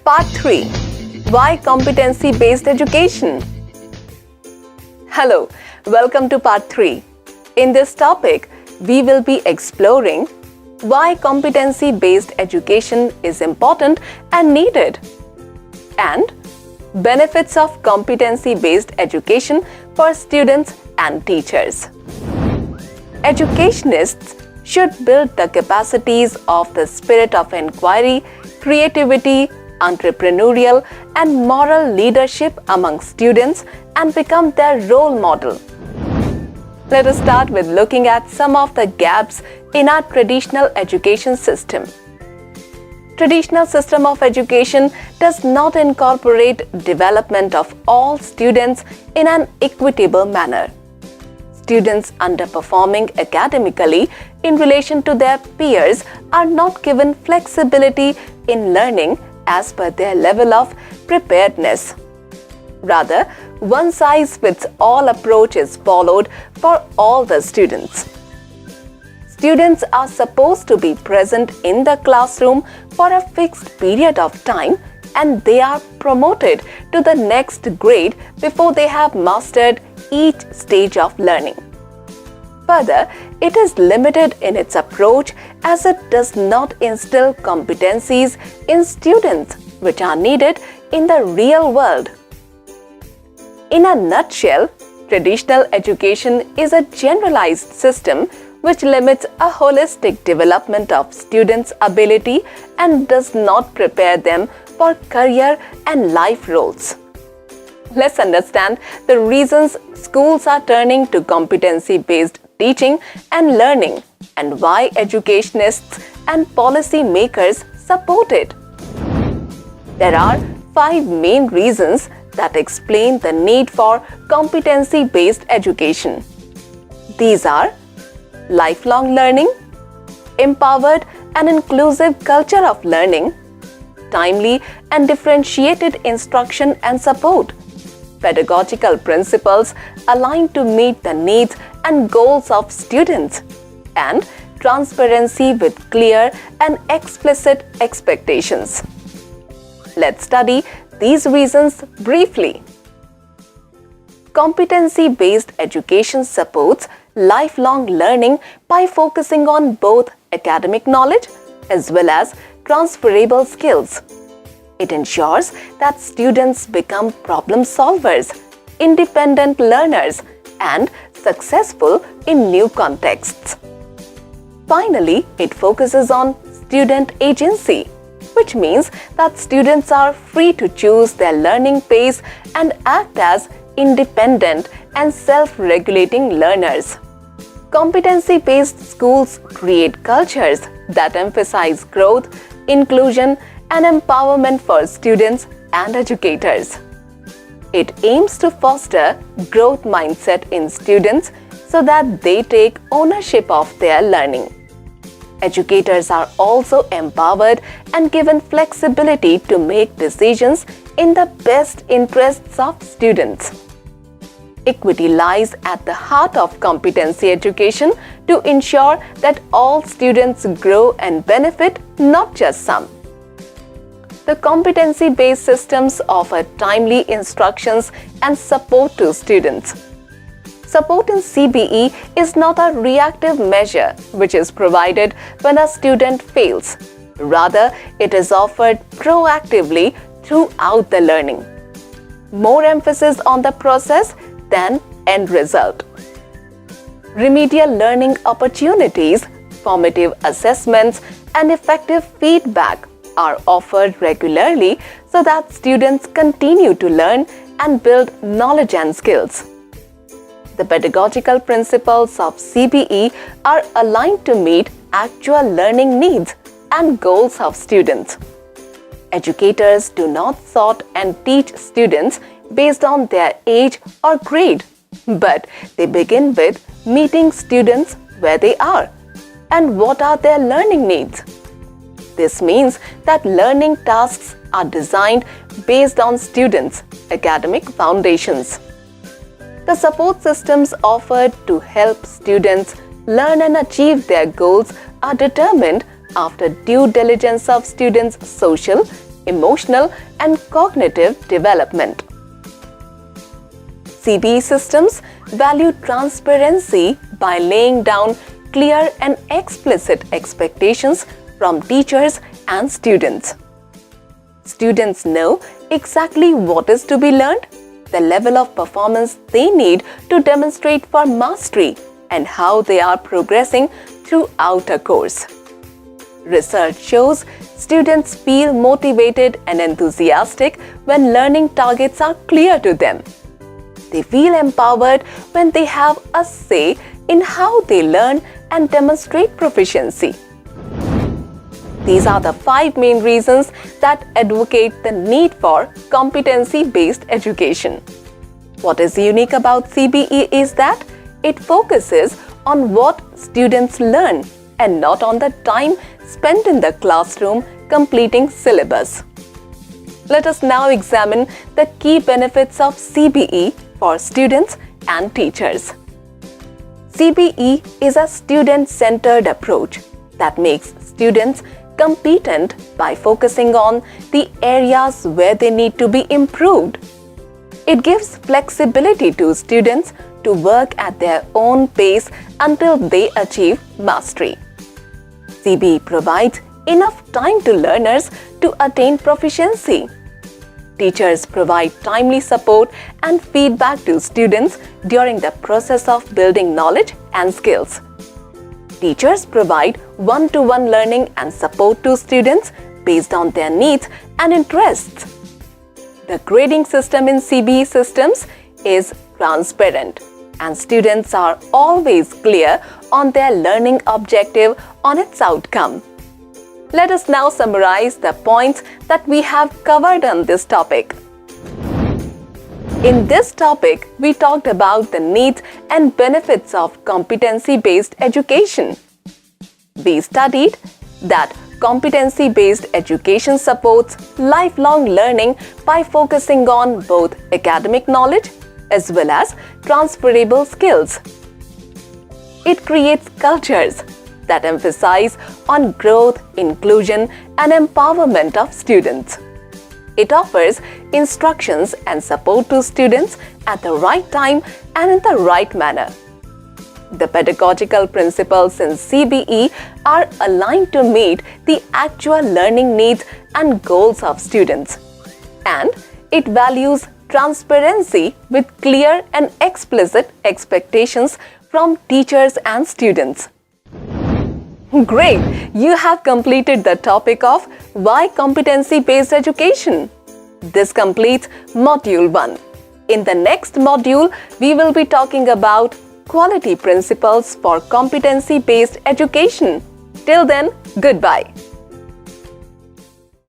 Part 3. Why competency-based education? Hello, welcome to Part 3. In this topic, we will be exploring why competency-based education is important and needed, and benefits of competency-based education for students and teachers. Educationists should build the capacities of the spirit of inquiry, creativity, entrepreneurial and moral leadership among students and become their role model. Let us start with looking at some of the gaps in our traditional education system. Traditional system of education does not incorporate development of all students in an equitable manner. Students underperforming academically in relation to their peers are not given flexibility in learning as per their level of preparedness. Rather, one-size-fits-all approach is followed for all the students. Students are supposed to be present in the classroom for a fixed period of time, and they are promoted to the next grade before they have mastered each stage of learning. Further, it is limited in its approach as it does not instill competencies in students which are needed in the real world. In a nutshell, traditional education is a generalized system which limits a holistic development of students' ability and does not prepare them for career and life roles. Let's understand the reasons schools are turning to competency-based teaching and learning and why educationists and policy makers support it. There are 5 main reasons that explain the need for competency-based education. These are lifelong learning, empowered and inclusive culture of learning, timely and differentiated instruction and support, pedagogical principles aligned to meet the needs and goals of students, and transparency with clear and explicit expectations. Let's study these reasons briefly. Competency-based education supports lifelong learning by focusing on both academic knowledge as well as transferable skills. It ensures that students become problem solvers, independent learners, and successful in new contexts. Finally, it focuses on student agency, which means that students are free to choose their learning pace and act as independent and self-regulating learners. Competency-based schools create cultures that emphasize growth, inclusion, and empowerment for students and educators. It aims to foster growth mindset in students so that they take ownership of their learning. Educators are also empowered and given flexibility to make decisions in the best interests of students. Equity lies at the heart of competency education to ensure that all students grow and benefit, not just some. The competency-based systems offer timely instructions and support to students. Support in CBE is not a reactive measure which is provided when a student fails. Rather, it is offered proactively throughout the learning. More emphasis on the process than end result. Remedial learning opportunities, formative assessments, and effective feedback are offered regularly so that students continue to learn and build knowledge and skills. The pedagogical principles of CBE are aligned to meet actual learning needs and goals of students. Educators do not sort and teach students based on their age or grade, but they begin with meeting students where they are and what are their learning needs. This means that learning tasks are designed based on students' academic foundations. The support systems offered to help students learn and achieve their goals are determined after due diligence of students' social, emotional, and cognitive development. CBE systems value transparency by laying down clear and explicit expectations from teachers and students. Students know exactly what is to be learned, the level of performance they need to demonstrate for mastery, and how they are progressing throughout a course. Research shows students feel motivated and enthusiastic when learning targets are clear to them. They feel empowered when they have a say in how they learn and demonstrate proficiency. These are the 5 main reasons that advocate the need for competency-based education. What is unique about CBE is that it focuses on what students learn and not on the time spent in the classroom completing syllabus. Let us now examine the key benefits of CBE for students and teachers. CBE is a student-centered approach that makes students competent by focusing on the areas where they need to be improved. It gives flexibility to students to work at their own pace until they achieve mastery. CBE provides enough time to learners to attain proficiency. Teachers provide timely support and feedback to students during the process of building knowledge and skills. Teachers provide one-to-one learning and support to students based on their needs and interests. The grading system in CBE systems is transparent, and students are always clear on their learning objective on its outcome. Let us now summarize the points that we have covered on this topic. In this topic, we talked about the needs and benefits of competency-based education. We studied that competency-based education supports lifelong learning by focusing on both academic knowledge as well as transferable skills. It creates cultures that emphasize on growth, inclusion, and empowerment of students. It offers instructions and support to students at the right time and in the right manner. The pedagogical principles in CBE are aligned to meet the actual learning needs and goals of students. And it values transparency with clear and explicit expectations from teachers and students. Great! You have completed the topic of why competency-based education. This completes Module 1. In the next module, we will be talking about quality principles for competency-based education. Till then, goodbye.